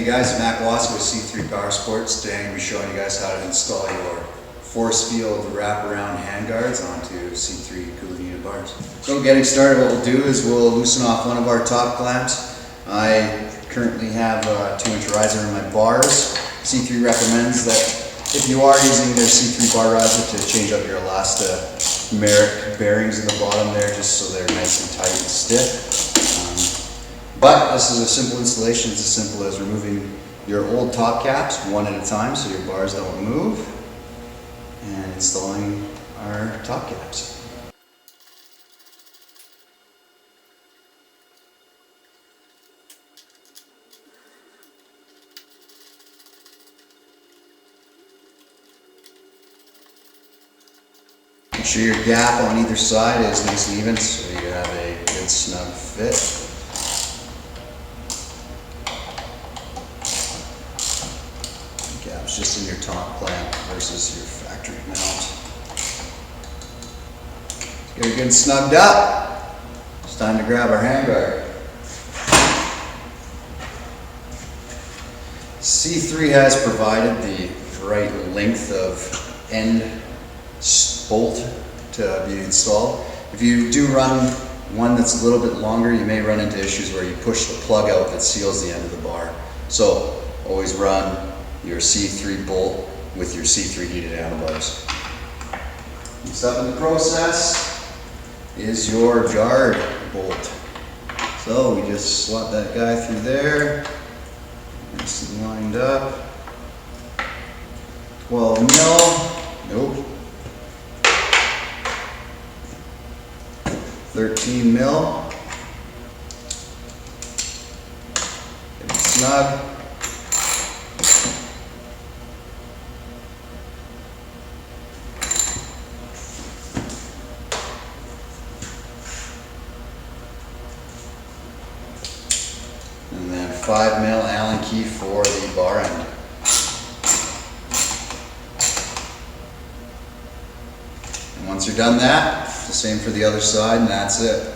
Hey guys, Mack with C3 Powersports. Today I'm going to be showing you guys how to install your FORCEFIELD wraparound handguards onto C3 cooling unit bars. So getting started, what we'll do is we'll loosen off one of our top clamps. I currently have a 2-inch riser in my bars. C3 recommends that if you are using their C3 bar riser to change up your elastomeric bearings in the bottom there just so they're nice and tight and stiff. But this is a simple installation. It's as simple as removing your old top caps one at a time so your bars don't move, and installing our top caps. Make sure your gap on either side is nice and even so you have a good snug fit. Gaps just in your top clamp versus your factory mount. Let's get her good snugged up. It's time to grab our handguard. C3 has provided the right length of end bolt to be installed. If you do run one that's a little bit longer, you may run into issues where you push the plug out that seals the end of the bar. So always run your C3 bolt with your C3 heated handlebars. Next up in the process is your guard bolt. So we just slot that guy through there, nice and lined up. 12 mil, nope. 13 mil, get it snug. And then 5 mil Allen key for the bar end. And once you're done that, the same for the other side, and that's it.